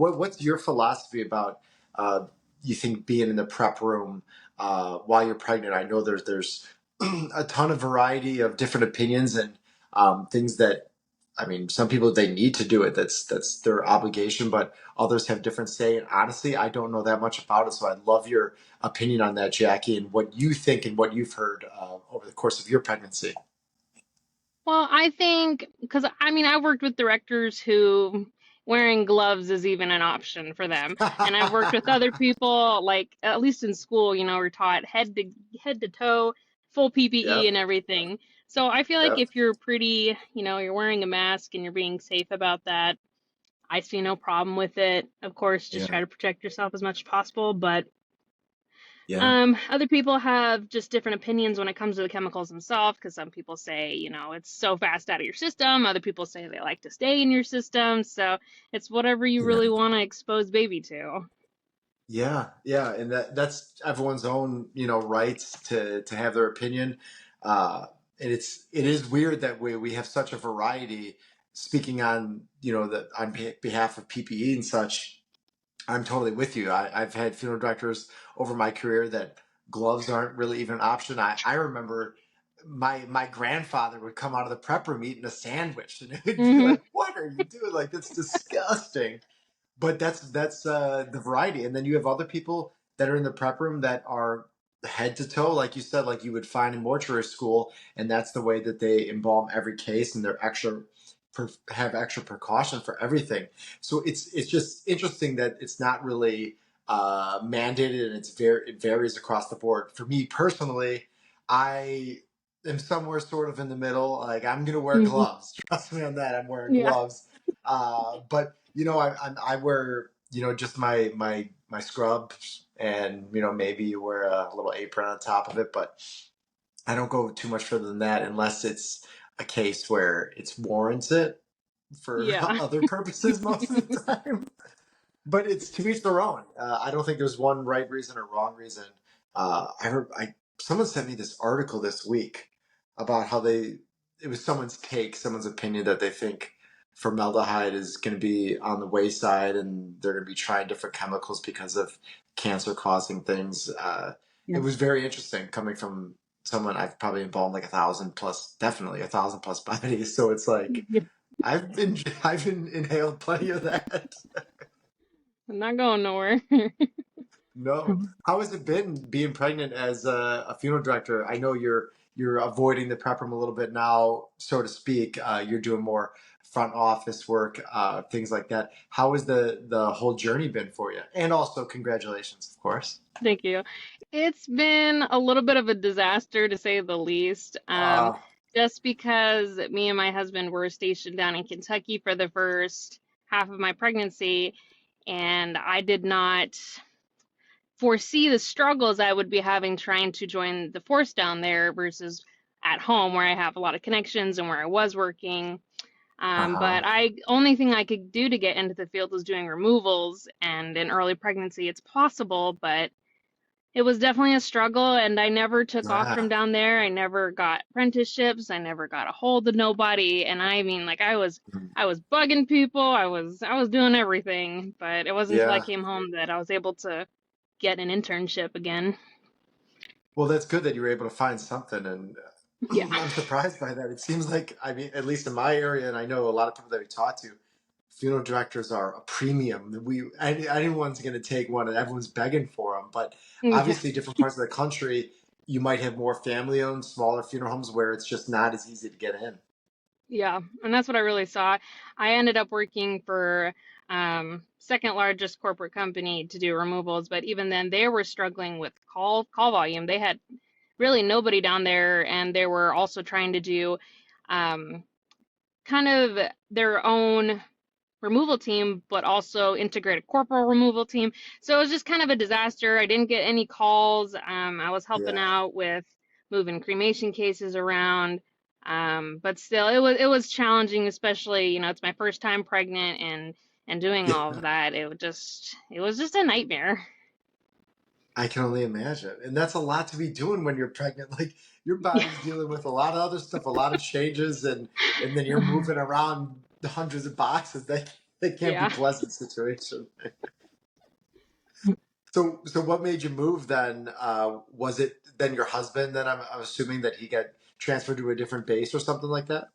What's your philosophy about you think being in the prep room while you're pregnant? I know there's a ton of variety of different opinions and things that, I mean, some people, they need to do it. That's their obligation, but others have different say. And honestly, I don't know that much about it. So I'd love your opinion on that, Jackie, and what you think and what you've heard over the course of your pregnancy. Well, I think because I mean, I worked with directors who wearing gloves is even an option for them. And I've worked with other people, like at least in school, we're taught head to toe, full PPE Yep. and everything. So I feel like Yep. if you're pretty, you're wearing a mask and you're being safe about that, I see no problem with it. Of course, just Yeah. try to protect yourself as much as possible, but Yeah. other people have just different opinions when it comes to the chemicals themselves, because some people say, it's so fast out of your system. Other people say they like to stay in your system. So it's whatever you Yeah. really want to expose baby to. Yeah, yeah, and that's everyone's own, rights to have their opinion. And it is weird that we have such a variety. Speaking on, behalf of PPE and such, I'm totally with you. I've had funeral directors over my career that gloves aren't really even an option. I remember my grandfather would come out of the prep room eating a sandwich, and it would be Hmm. like, "What are you doing? Like, that's disgusting." But that's the variety, and then you have other people that are in the prep room that are head to toe, like you said, like you would find in mortuary school, and that's the way that they embalm every case, and they're have extra precaution for everything. So it's just interesting that it's not really mandated, and it varies across the board. For me personally, I am somewhere sort of in the middle. Like, I'm gonna wear Hmm. gloves. Trust me on that. I'm wearing Yeah. gloves. But I wear, just my scrubs, and maybe you wear a little apron on top of it, but I don't go too much further than that unless it's a case where it's warranted for Yeah. other purposes most of the time. But it's to each their own. I don't think there's one right reason or wrong reason. I heard someone sent me this article this week about how it was someone's take, someone's opinion that they think formaldehyde is going to be on the wayside, and they're going to be trying different chemicals because of cancer causing things. It Yeah. was very interesting coming from someone I've probably involved like 1,000 plus, definitely 1,000 plus bodies. So it's like Yeah. I've been inhaled plenty of that. I'm not going nowhere. No. How has it been being pregnant as a funeral director? I know you're avoiding the prep room a little bit now, so to speak. You're doing more front office work, things like that. How has the whole journey been for you? And also, congratulations, of course. Thank you. It's been a little bit of a disaster to say the least. Uh, Just because me and my husband were stationed down in Kentucky for the first half of my pregnancy, and I did not foresee the struggles I would be having trying to join the force down there versus at home where I have a lot of connections and where I was working. uh-huh. But I only thing I could do to get into the field was doing removals, and in early pregnancy it's possible, but it was definitely a struggle, and I never took off from Yeah. down there. I never got apprenticeships. I never got a hold of nobody. And I mean, like I was bugging people. I was doing everything, but it wasn't until I Yeah. came home that I was able to get an internship again. Well, that's good that you were able to find something, and Yeah. I'm surprised by that. It seems like, I mean, at least in my area, and I know a lot of people that we talk to, funeral directors are a premium. Anyone's going to take one, and everyone's begging for them. But Yeah. obviously, different parts of the country, you might have more family-owned, smaller funeral homes where it's just not as easy to get in. Yeah. And that's what I really saw. I ended up working for second largest corporate company to do removals, but even then they were struggling with call volume. They had really nobody down there, and they were also trying to do um, kind of their own removal team, but also integrated corporal removal team. So it was just kind of a disaster. I didn't get any calls. I was helping Yeah. out with moving cremation cases around. But still, it was challenging, especially, it's my first time pregnant and doing all Yeah. of that. It was just a nightmare. I can only imagine. And that's a lot to be doing when you're pregnant. Like, your Yeah. body's dealing with a lot of other stuff, a lot of changes, and then you're moving around the hundreds of boxes. It can't be Yeah. pleasant situation. So what made you move then? Was it then your husband? Then I'm assuming that he got transferred to a different base or something like that.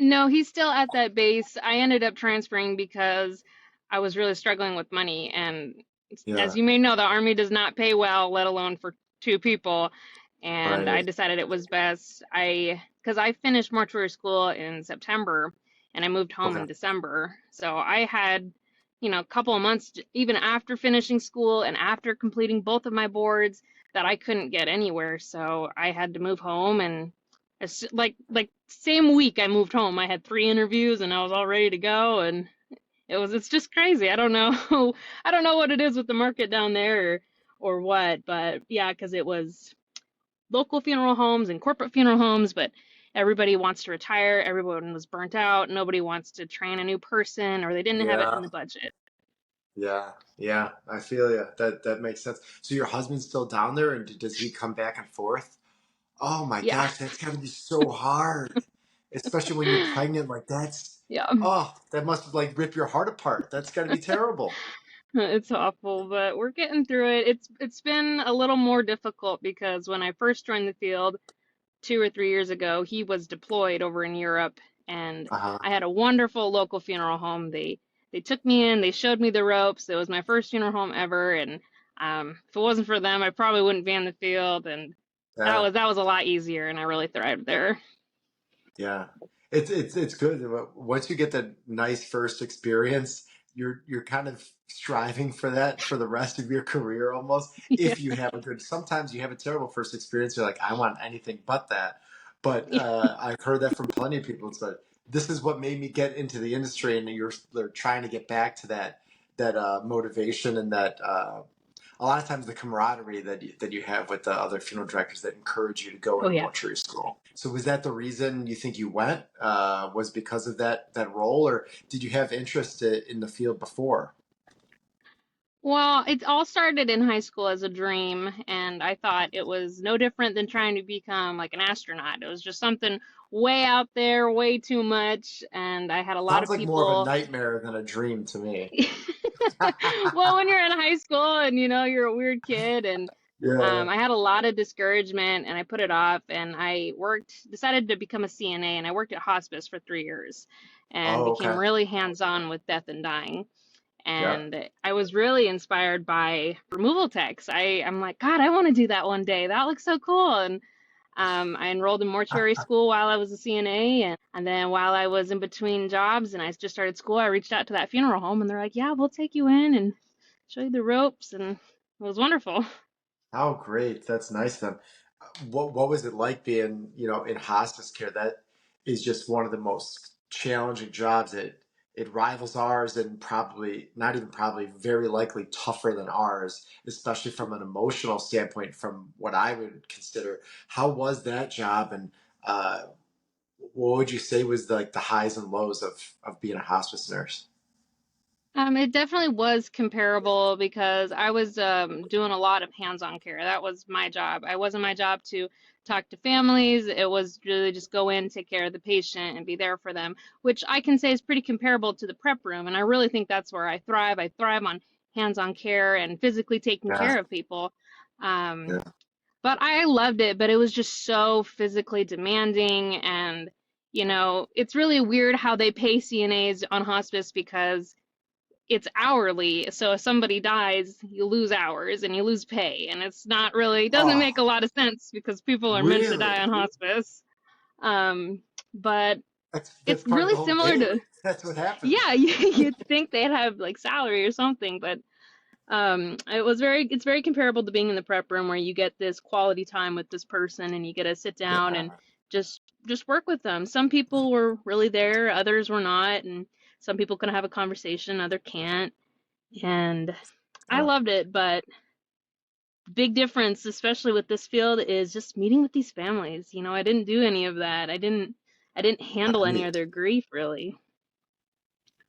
No, he's still at that base. I ended up transferring because I was really struggling with money. And as Yeah. you may know, the Army does not pay well, let alone for two people. And I Right. decided it was best. Because I finished mortuary school in September and I moved home Okay. in December. So I had, a couple of months, even after finishing school and after completing both of my boards, that I couldn't get anywhere. So I had to move home and like same week I moved home. I had 3 interviews and I was all ready to go, and it's just crazy. I don't know I don't know what it is with the market down there or what, but yeah, because it was local funeral homes and corporate funeral homes, but everybody wants to retire. Everyone was burnt out. Nobody wants to train a new person, or they didn't have it in Yeah. the budget. Yeah. Yeah. I feel you. That makes sense. So your husband's still down there, and does he come back and forth? Oh my Yeah. gosh, that's gotta be so hard, especially when you're pregnant. Like that's Yeah. oh, that must like rip your heart apart. That's gotta be terrible. It's awful, but we're getting through it. It's been a little more difficult because when I first joined the field 2 or 3 years ago, he was deployed over in Europe, and Uh huh. I had a wonderful local funeral home. They took me in, they showed me the ropes. It was my first funeral home ever, and if it wasn't for them, I probably wouldn't be in the field, and that Yeah. was that was a lot easier, and I really thrived there. Yeah, it's good. Once you get that nice first experience, you're kind of striving for that for the rest of your career almost. Yeah, If you have a good, sometimes you have a terrible first experience. You're like, I want anything but that. But yeah, I've heard that from plenty of people. It's like this is what made me get into the industry, and they're trying to get back to that motivation and that a lot of times the camaraderie that you have with the other funeral directors that encourage you to go oh into yeah. mortuary school. So was that the reason you think you went? Was because of that role, or did you have interest in the field before? Well, it all started in high school as a dream, and I thought it was no different than trying to become like an astronaut. It was just something way out there, way too much, and I had a lot Sounds of like more of a people. nightmare than a dream to me. Well, when you're in high school and you're a weird kid, and Yeah. I had a lot of discouragement, and I put it off, and decided to become a CNA, and I worked at hospice for 3 years, and Oh, became okay. really hands-on with death and dying. Yeah. And I was really inspired by removal techs. I'm like, God, I want to do that one day. That looks so cool. And I enrolled in mortuary school while I was a CNA, and then while I was in between jobs and I just started school, I reached out to that funeral home, and they're like, yeah, we'll take you in and show you the ropes, and it was wonderful. How great. That's nice of them. What was it like being, in hospice care? That is just one of the most challenging jobs. It rivals ours and probably not even probably very likely tougher than ours, especially from an emotional standpoint, from what I would consider. How was that job and uh, what would you say was like the highs and lows of being a hospice nurse? It definitely was comparable because I was doing a lot of hands-on care. That was my job. It wasn't my job to talk to families. It was really just go in, take care of the patient, and be there for them, which I can say is pretty comparable to the prep room. And I really think that's where I thrive. I thrive on hands-on care and physically taking Yeah, care of people. Um, yeah, but I loved it, but it was just so physically demanding. And, it's really weird how they pay CNAs on hospice because it's hourly. So if somebody dies, you lose hours and you lose pay. And it's not really, it doesn't Oh, make a lot of sense because people are meant to die really? on hospice. But That's it's part of really the whole similar game. to, That's what happens. yeah, you'd think they'd have like salary or something, but it's very comparable to being in the prep room where you get this quality time with this person and you get to sit down and Yeah, just work with them. Some people were really there, others were not, and some people can have a conversation, other can't. And I yeah. loved it, but big difference, especially with this field, is just meeting with these families. I didn't do any of that. I didn't handle any of Right. their grief really.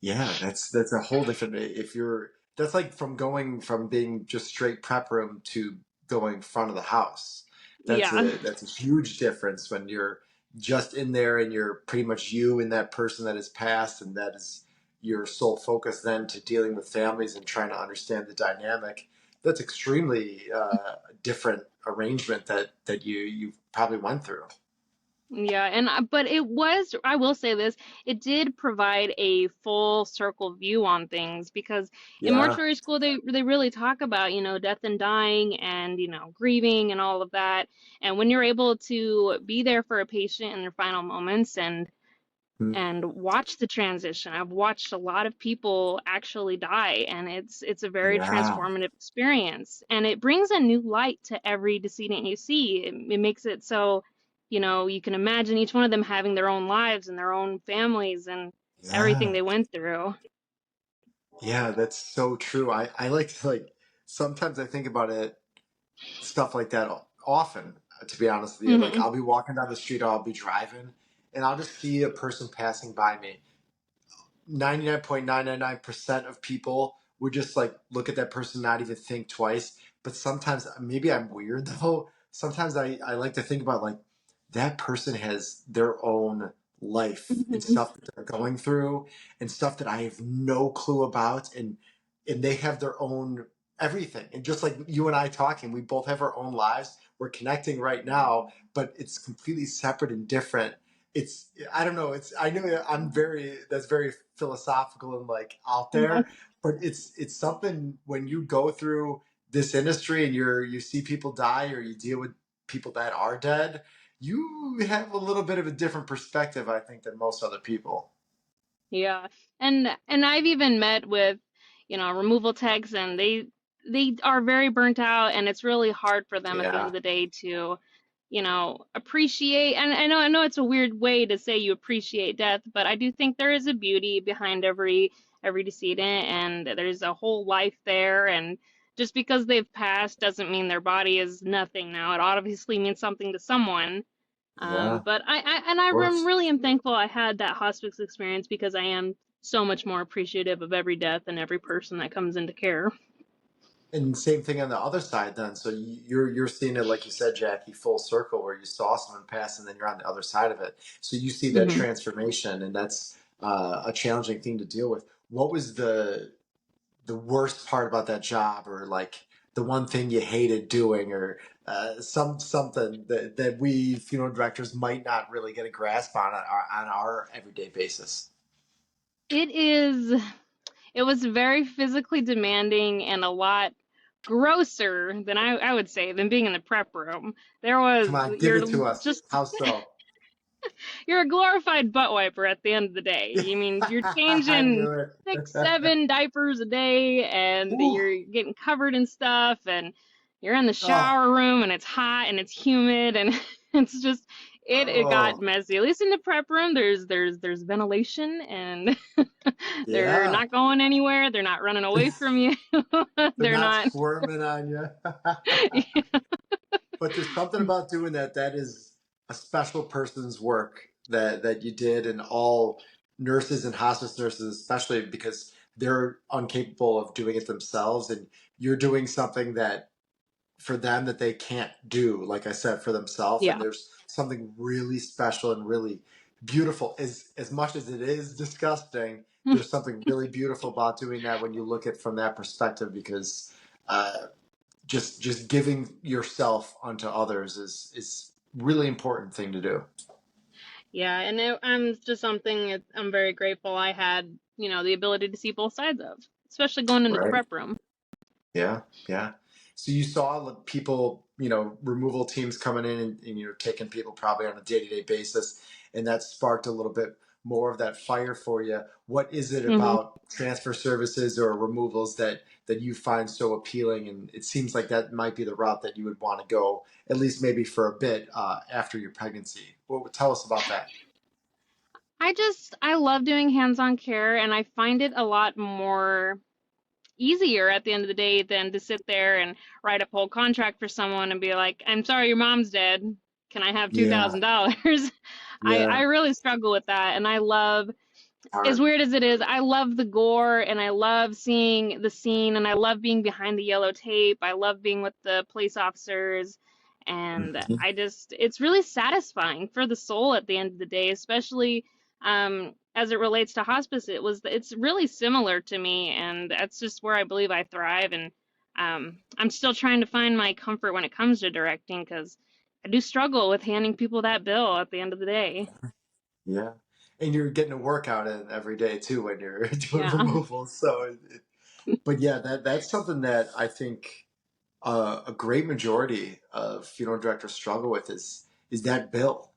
Yeah, that's a whole different if you're that's like from going from being just straight prep room to going front of the house. Yeah. That's a huge difference when you're just in there and you're pretty much you and that person that has passed and that is your sole focus then to dealing with families and trying to understand the dynamic, that's extremely different arrangement that you probably went through. Yeah, but it was, I will say this, it did provide a full circle view on things because in Yeah. mortuary school they really talk about, death and dying and, grieving and all of that. And when you're able to be there for a patient in their final moments Mm. and watch the transition. I've watched a lot of people actually die, and it's a very Yeah. transformative experience. And it brings a new light to every decedent you see. It makes it so, you can imagine each one of them having their own lives and their own families and everything Yeah. they went through. Yeah, that's so true. I like to like sometimes I think about it stuff like that often, to be honest with you. Like Hmm. I'll be walking down the street or I'll be driving and I'll just see a person passing by me. 99.999% of people would just like look at that person, not even think twice. But sometimes, maybe I'm weird though. Sometimes I like to think about like that person has their own life and Hmm. stuff that they're going through and stuff that I have no clue about. And they have their own everything. And just like you and I talking, we both have our own lives. We're connecting right now, but it's completely separate and different. It's I don't know. It's I know I'm very that's very philosophical and like out there, but it's something when you go through this industry and you see people die or you deal with people that are dead, you have a little bit of a different perspective, I think, than most other people. Yeah. And I've even met with, removal techs, and they are very burnt out, and it's really hard for them at the end Yeah, of the day to, appreciate. And I know it's a weird way to say you appreciate death, but I do think there is a beauty behind every decedent, and there's a whole life there. And just because they've passed doesn't mean their body is nothing now. It obviously means something to someone. yeah, of But I course. really am thankful I had that hospice experience because I am so much more appreciative of every death and every person that comes into care. And same thing on the other side then. So you're seeing it like you said, Jackie, full circle where you saw someone pass and then you're on the other side of it. So you see that Hmm. transformation, and that's a challenging thing to deal with. What was the worst part about that job, or like the one thing you hated doing, or something that we funeral directors might not really get a grasp on our everyday basis? It is, it was very physically demanding and a lot grosser than I would say than being in the prep room. There Come was, on, give you're it to us. just How so? you're a glorified butt wiper at the end of the day. I mean, you're I changing knew it. 6, 7 diapers a day, and Whew. you're getting covered in stuff, and you're in the Oh, shower room, and it's hot and it's humid, and it's just it got oh, messy. At least in the prep room, there's ventilation, and they're yeah. not going anywhere. They're not running away from you. They're They're not not. squirming on you. But there's something about doing that that is a special person's work that you did, and all nurses and hospice nurses, especially because they're incapable of doing it themselves, and you're doing something that for them that they can't do, like I said, for themselves. And Yeah. there's something really special and really beautiful. As much as it is disgusting, there's something really beautiful about doing that when you look at it from that perspective, because uh, just giving yourself unto others is really important thing to do. Yeah, and I'm just something I'm very grateful I had, the ability to see both sides of, especially going into the Right. prep room. Yeah, yeah. So you saw the people, removal teams coming in, and you're taking people probably on a day-to-day basis, and that sparked a little bit more of that fire for you. What is it Hmm. about transfer services or removals that you find so appealing? And it seems like that might be the route that you would want to go, at least maybe for a bit after your pregnancy. Well, tell us about that. I love doing hands-on care, and I find it a lot more easier at the end of the day than to sit there and write a whole contract for someone and be like, I'm sorry, your mom's dead. Can I have Yeah, $2,000? I yeah, really struggle with that, and I love, as hard. weird as it is, I love the gore and I love seeing the scene and I love being behind the yellow tape. I love being with the police officers. And Mhm. it's really satisfying for the soul at the end of the day, especially as it relates to hospice, it's really similar to me, and that's just where I believe I thrive. And I'm still trying to find my comfort when it comes to directing because I do struggle with handing people that bill at the end of the day. Yeah. And you're getting a workout in every day too when you're doing Yeah. removals. So, but yeah, that's something that I think a great majority of funeral directors struggle with is that bill.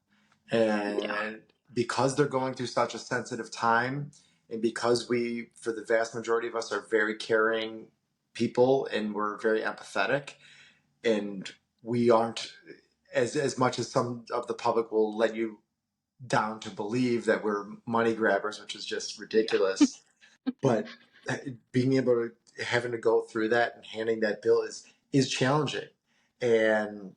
Yeah. And because they're going through such a sensitive time, and because we, for the vast majority of us, are very caring people and we're very empathetic, and we aren't as much as some of the public will let you down to believe that we're money grabbers, which is just Yeah. ridiculous. But being able to having to go through that and handing that bill is challenging, and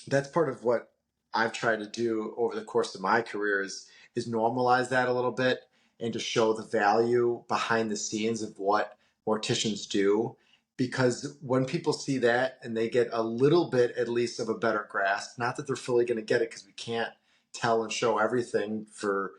that's part of what I've tried to do over the course of my career is normalize that a little bit and to show the value behind the scenes of what morticians do. Because when people see that and they get a little bit at least of a better grasp, not that they're fully going to get it because we can't tell and show everything for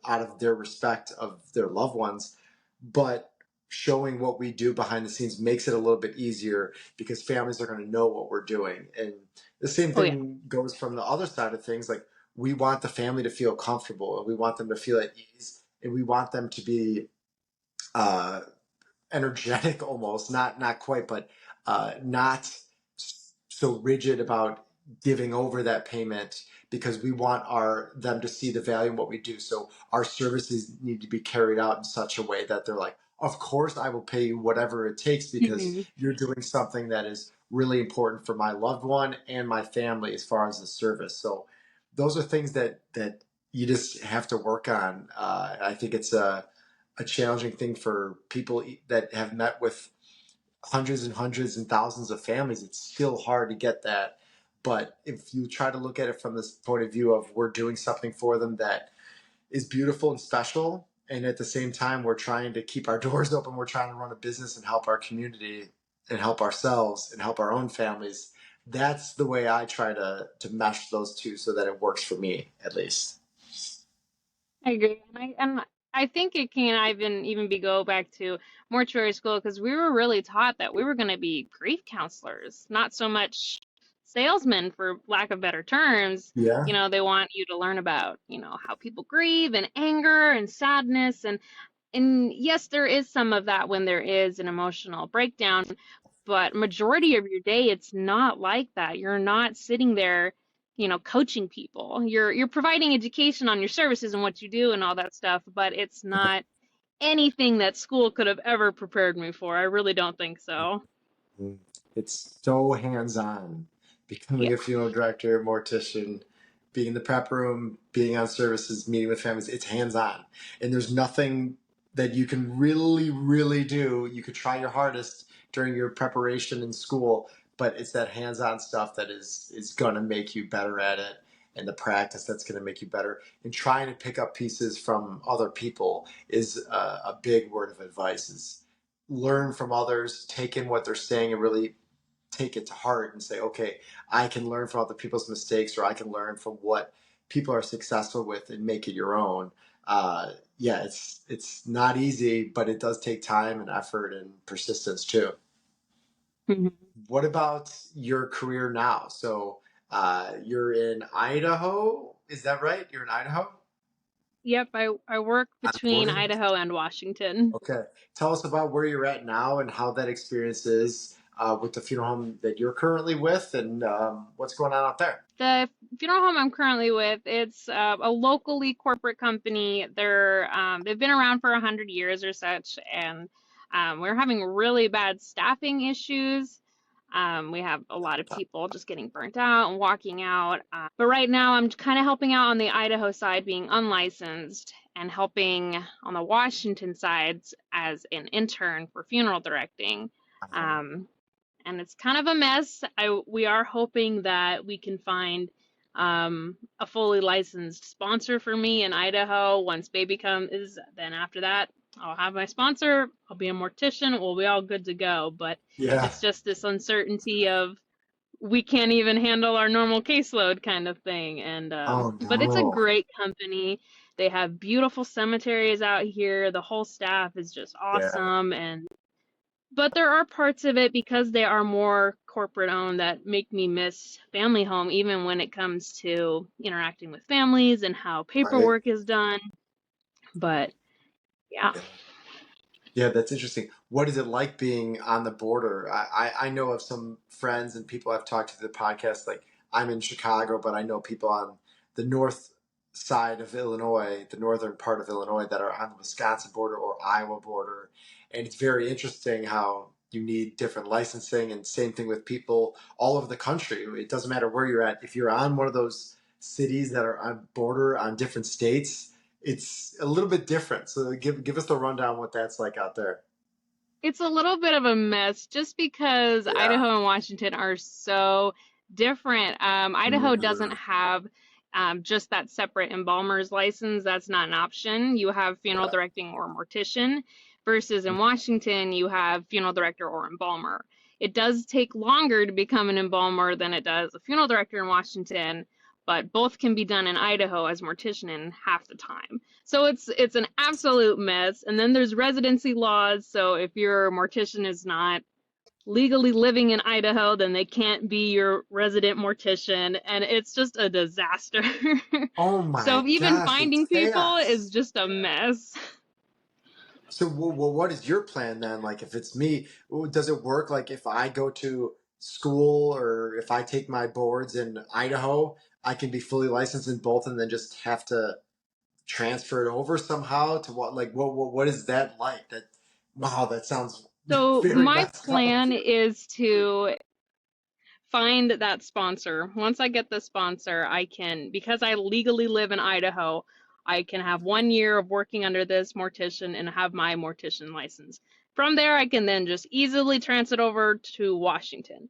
out of their respect of their loved ones, but showing what we do behind the scenes makes it a little bit easier because families are going to know what we're doing. And the same Oh yeah. thing goes from the other side of things. Like we want the family to feel comfortable and we want them to feel at ease and we want them to be uh, energetic almost, not quite, but not so rigid about giving over that payment because we want our them to see the value in what we do. So our services need to be carried out in such a way that they're like, of course I will pay you whatever it takes because Hmm. you're doing something that is really important for my loved one and my family as far as the service. So those are things that you just have to work on. I think it's a challenging thing for people that have met with hundreds and hundreds and thousands of families. It's still hard to get that. But if you try to look at it from this point of view of we're doing something for them that is beautiful and special, and at the same time, we're trying to keep our doors open, we're trying to run a business and help our community and help ourselves and help our own families. That's the way I try to mesh those two so that it works for me, at least. I agree, and I think it can even be go back to mortuary school because we were really taught that we were going to be grief counselors, not so much salesmen, for lack of better terms. Yeah. They want you to learn about, how people grieve and anger and sadness, and yes, there is some of that when there is an emotional breakdown, but majority of your day it's not like that. You're not sitting there, coaching people. You're providing education on your services and what you do and all that stuff, but it's not anything that school could have ever prepared me for. I really don't think so. Mm. It's so hands-on. Yeah. Becoming a funeral director, mortician, being in the prep room, being on services, meeting with families, it's hands-on. And there's nothing that you can really, really do. You could try your hardest during your preparation in school, but it's that hands-on stuff that is gonna make you better at it. And the practice that's going to make you better. And trying to pick up pieces from other people is a big word of advice. Is learn from others, take in what they're saying, and really take it to heart and say, okay, I can learn from other people's mistakes, or I can learn from what people are successful with and make it your own. Yeah, it's not easy, but it does take time and effort and persistence too. Mhm. What about your career now? So you're in Idaho, is that right? You're in Idaho? Yep, I work On the between border? Idaho and Washington. Okay. Tell us about where you're at now and how that experience is with the funeral home that you're currently with and what's going on out there. The funeral home I'm currently with, it's a locally corporate company. They've been around for 100 years or such, and we're having really bad staffing issues. We have a lot of people just getting burnt out and walking out. But right now, I'm kind of helping out on the Idaho side, being unlicensed, and helping on the Washington side as an intern for funeral directing. Um, and it's kind of a mess. We are hoping that we can find a fully licensed sponsor for me in Idaho once baby comes. Then after that, I'll have my sponsor. I'll be a mortician. We'll be all good to go. But Yeah. it's just this uncertainty of we can't even handle our normal caseload kind of thing. And Oh but it's a no. great company. They have beautiful cemeteries out here. The whole staff is just Yeah. awesome. And but there are parts of it because they are more corporate owned that make me miss family home, even when it comes to interacting with families and how Right. paperwork is done. But yeah. Yeah. Yeah, that's interesting. What is it like being on the border? I know of some friends and people I've talked to the podcast. Like I'm in Chicago, but I know people on the north side of Illinois, the northern part of Illinois, that are on the Wisconsin border or Iowa border. And it's very interesting how you need different licensing, and same thing with people all over the country. It doesn't matter where you're at. If you're on one of those cities that are on border on different states, it's a little bit different. So give us the rundown what that's like out there. It's a little bit of a mess just because Yeah. Idaho and Washington are so different. Idaho doesn't Mhm. have just that separate embalmer's license. That's not an option. You have funeral Yeah. directing or mortician, versus in Washington, you have funeral director or embalmer. It does take longer to become an embalmer than it does a funeral director in Washington, but both can be done in Idaho as mortician in half the time. So it's an absolute mess. And then there's residency laws. So if your mortician is not legally living in Idaho, then they can't be your resident mortician. And it's just a disaster. Oh So my even gosh, it's finding people is chaos. just a mess. So, what is your plan then? Like, if it's me, does it work? Like, if I go to school or if I take my boards in Idaho, I can be fully licensed in both, and then just have to transfer it over somehow to what? Like, what is that like? That wow, that sounds So very my messed up. plan is to find that sponsor. Once I get the sponsor, I can, because I legally live in Idaho, I can have 1 year of working under this mortician and have my mortician license. From there, I can then just easily transfer it over to Washington.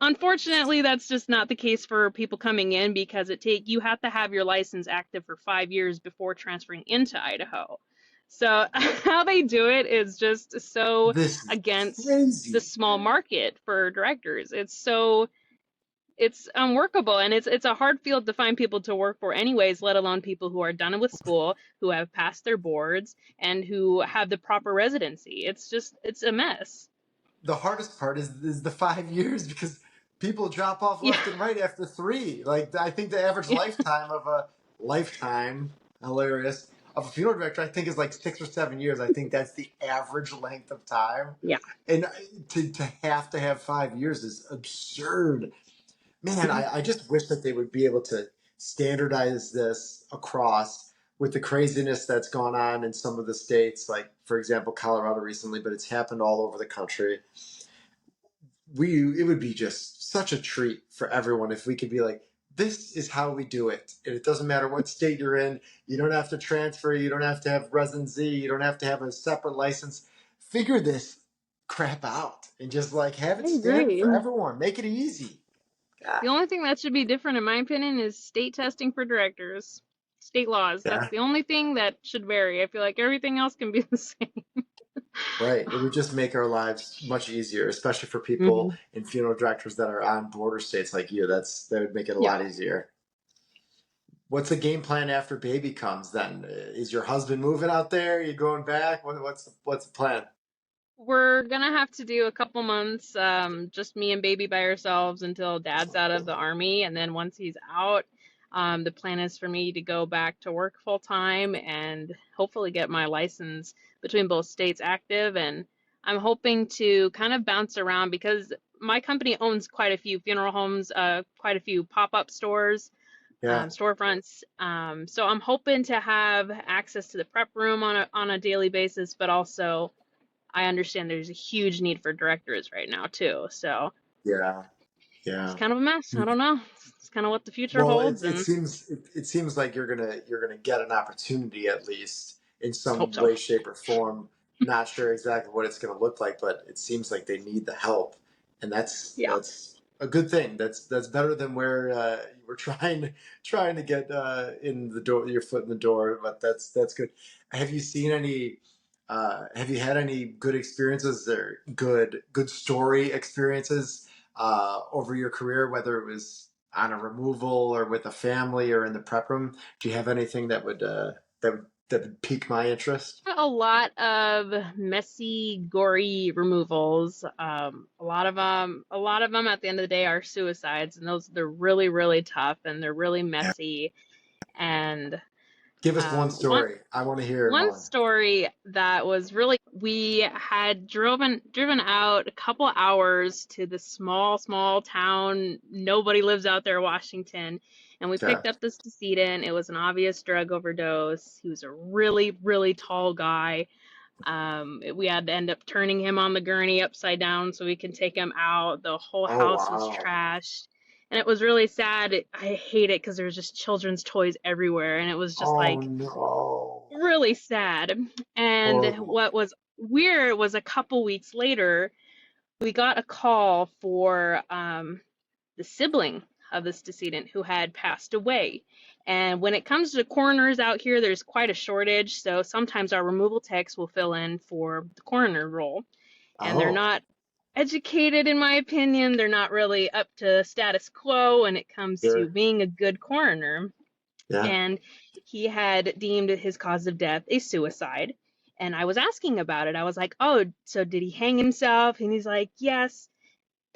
Unfortunately, that's just not the case for people coming in because you have to have your license active for 5 years before transferring into Idaho. So how they do it is just so This is against the crazy. small market for directors. It's unworkable, and it's a hard field to find people to work for anyways, let alone people who are done with school, who have passed their boards, and who have the proper residency. It's a mess. The hardest part is the 5 years because people drop off Yeah, left and right after three. Like I think the average yeah, lifetime of a lifetime, hilarious, of a funeral director, I think is like 6 or 7 years. I think that's the average length of time. yeah. And to have 5 years is absurd. Man, I just wish that they would be able to standardize this across with the craziness that's gone on in some of the states, like for example Colorado recently, but it's happened all over the country. It would be just such a treat for everyone if we could be like, this is how we do it, and it doesn't matter what state you're in. You don't have to transfer, you don't have to have residency, you don't have to have a separate license. Figure this crap out and just like have it I standard agree. for everyone. Make it easy. God. The only thing that should be different, in my opinion, is state testing for directors. State laws. That's Yeah, the only thing that should vary. I feel like everything else can be the same. right. It would just make our lives much easier, especially for people Hmm. and funeral directors that are on border states like you. That would make it a Yeah. lot easier. What's the game plan after baby comes then? Is your husband moving out there? You going back? What's the plan? We're gonna have to do a couple months, just me and baby by ourselves until dad's out of the army, and then once he's out, the plan is for me to go back to work full time and hopefully get my license between both states active. And I'm hoping to kind of bounce around because my company owns quite a few funeral homes, quite a few pop-up stores, Yeah, storefronts. So I'm hoping to have access to the prep room on a daily basis, but also I understand there's a huge need for directors right now too. So yeah, it's yeah. kind of a mess. I don't know. It's kind of what the future Well, holds, and it seems like you're gonna get an opportunity at least in hope some so. way, shape, or form. Not sure exactly what it's gonna look like, but it seems like they need the help, and Yeah. that's a good thing. That's better than where you were trying to get in the door, your foot in the door. But that's good. Have you seen any? Have you had any good experiences or good story experiences over your career, whether it was on a removal or with a family or in the prep room? Do you have anything that would pique my interest? A lot of messy, gory removals. A lot of them at the end of the day are suicides, and they're really, really tough and they're really Yeah. messy. And Give us one um, one story. I want to hear one one. story that was really, we had driven out a couple hours to this small town. Nobody lives out there, Washington, and we Okay. picked up this decedent. It was an obvious drug overdose. He was a really, really tall guy. We had to end up turning him on the gurney upside down so we can take him out. The whole Oh house was wow. trashed. And it was really sad. I hate it because there was just children's toys everywhere. And it was just Oh like no. really sad. And Horrible. what was weird was a couple weeks later, we got a call for the sibling of this decedent who had passed away. And when it comes to coroners out here, there's quite a shortage. So sometimes our removal techs will fill in for the coroner role. And they're Oh, not educated, in my opinion. They're not really up to status quo when it comes to sure. being a good coroner. Yeah. And he had deemed his cause of death a suicide. And I was asking about it. I was like, oh, so did he hang himself? And he's like, yes.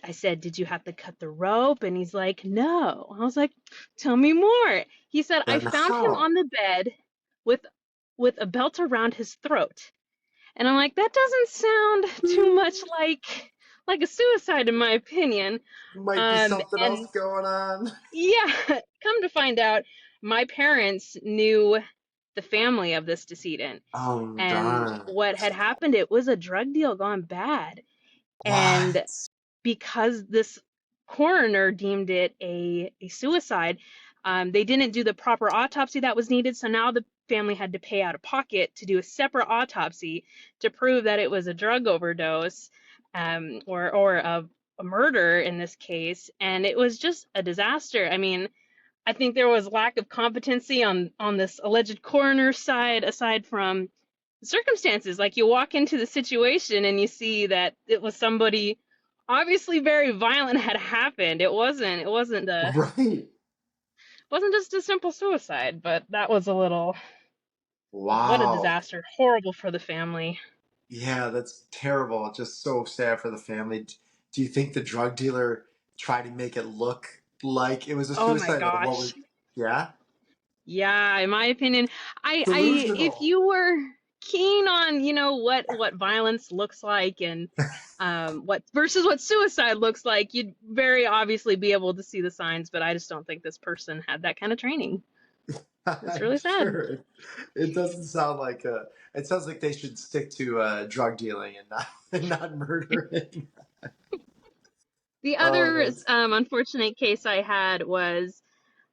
I said, did you have to cut the rope? And he's like, no. I was like, tell me more. He said, I Then found him how? on the bed with a belt around his throat. And I'm like, that doesn't sound too much like a suicide in my opinion. Might be something else And going on. yeah, come to find out, my parents knew the family of this decedent. Oh And darn. what had happened, it was a drug deal gone bad. And What? because this coroner deemed it a suicide, they didn't do the proper autopsy that was needed. So now the family had to pay out of pocket to do a separate autopsy to prove that it was a drug overdose, or a murder in this case. And it was just a disaster. I mean, I think there was lack of competency on this alleged coroner's side, aside from circumstances. Like you walk into the situation and you see that it was somebody obviously very violent had happened. It Right. wasn't just a simple suicide, but that was a little, what a Wow. disaster. Horrible for the family. Yeah, that's terrible. Just so sad for the family. Do you think the drug dealer tried to make it look like it was a Oh my suicide? Like what was? gosh. Yeah. Yeah, in my opinion, if Delusional. you were keen on, what violence looks like and what versus what suicide looks like, you'd very obviously be able to see the signs, but I just don't think this person had that kind of training. It's I'm really sad. sure it doesn't sound like a. It sounds like they should stick to drug dealing and not and not murdering. The Oh, other that's unfortunate case I had was,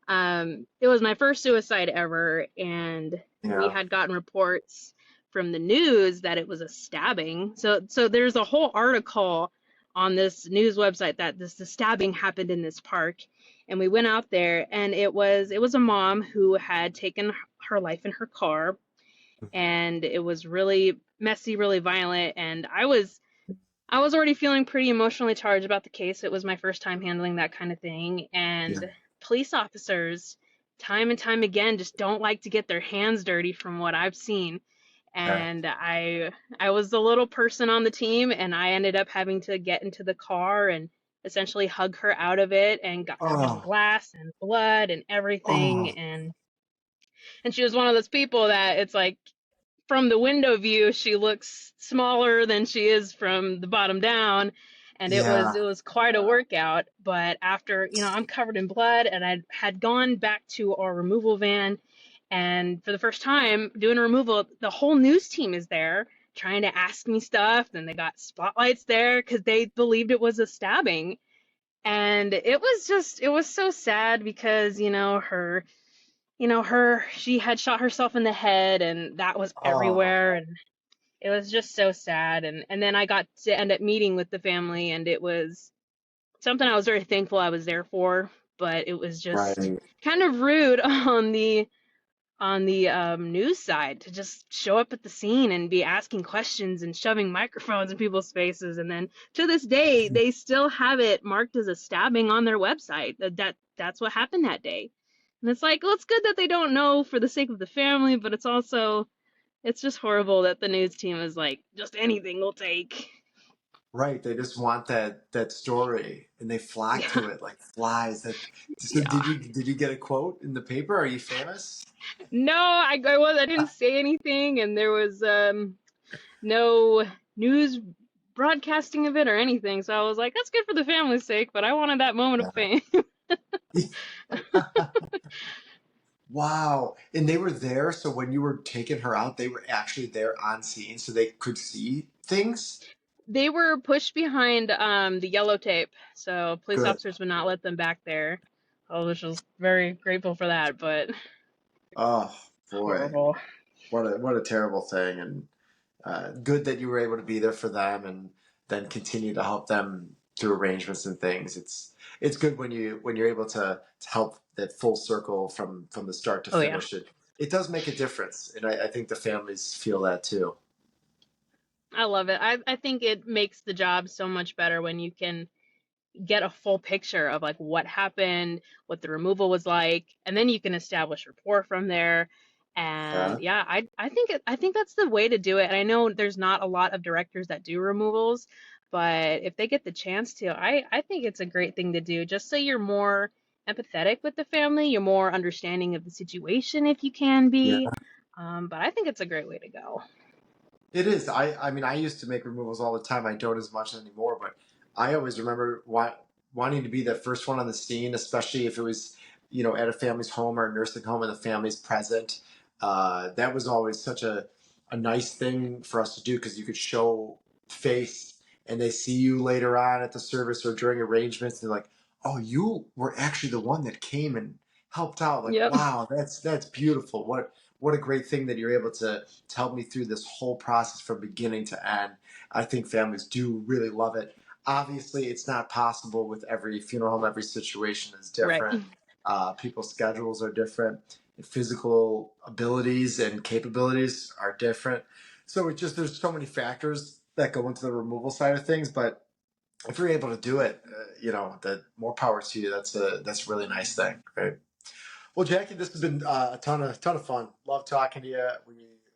it was my first suicide ever, and we yeah. had gotten reports from the news that it was a stabbing. So there's a whole article on this news website that the stabbing happened in this park, and we went out there, and it was a mom who had taken her life in her car, and it was really messy, really violent, and I was already feeling pretty emotionally charged about the case. It was my first time handling that kind of thing. Yeah. And police officers, time and time again, just don't like to get their hands dirty from what I've seen. Okay. And I was the little person on the team, and I ended up having to get into the car and essentially hug her out of it, and got covered in Oh. glass and blood and everything. Oh. And she was one of those people that it's like, from the window view, she looks smaller than she is from the bottom down, and it was Yeah. it was quite a workout. But after, I'm covered in blood, and I had gone back to our removal van, and for the first time doing a removal, the whole news team is there trying to ask me stuff, and they got spotlights there because they believed it was a stabbing. And it was so sad because she had shot herself in the head, and that was Oh. everywhere, and it was just so sad. And then I got to end up meeting with the family, and it was something I was very thankful I was there for, but it was just Right. kind of rude on the news side to just show up at the scene and be asking questions and shoving microphones in people's faces. And then to this day, they still have it marked as a stabbing on their website. That's what happened that day. And it's like, well, it's good that they don't know for the sake of the family, but it's also, it's just horrible that the news team is like, just anything we'll take. Right. They just want that story and they flock Yeah, to it like flies. So yeah. did you get a quote in the paper? Are you famous? No, I didn't say anything, and there was no news broadcasting of it or anything. So I was like, that's good for the family's sake, but I wanted that moment of fame. Wow. And they were there, so when you were taking her out, they were actually there on scene so they could see things? They were pushed behind the yellow tape, so police Good. officers would not let them back there. I was just very grateful for that, but Oh boy. horrible. What a terrible thing. And good that you were able to be there for them and then continue to help them through arrangements and things. It's good when you're able to help that full circle from the start to Oh yeah. finish. It does make a difference, and I think the families feel that too. I love it. I think it makes the job so much better when you can get a full picture of like what happened, what the removal was like, and then you can establish rapport from there. Yeah. And yeah, I think that's the way to do it. And I know there's not a lot of directors that do removals, but if they get the chance to, I think it's a great thing to do just so you're more empathetic with the family, you're more understanding of the situation if you can Yeah. be. But I think it's a great way to go. It is. I mean, I used to make removals all the time. I don't as much anymore, but I always remember wanting to be the first one on the scene, especially if it was, at a family's home or a nursing home and the family's present. That was always such a nice thing for us to do because you could show face and they see you later on at the service or during arrangements. And they're like, oh, you were actually the one that came and helped out. Like, Yep. wow, that's beautiful. What a great thing that you're able to help me through this whole process from beginning to end. I think families do really love it. Obviously, it's not possible with every funeral home. Every situation is Right. different. People's schedules are different. Physical abilities and capabilities are different. So it's just there's so many factors that go into the removal side of things. But if you're able to do it, that more power to you. That's a really nice thing, right? Well, Jackie, this has been a ton of fun. Love talking to you.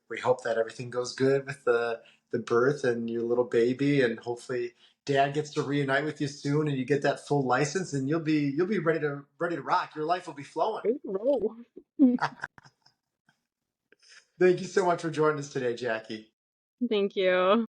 We hope that everything goes good with the birth and your little baby, and hopefully Dad gets to reunite with you soon, and you get that full license, and you'll be ready to rock. Your life will be flowing. Great role. Thank you so much for joining us today, Jackie. Thank you.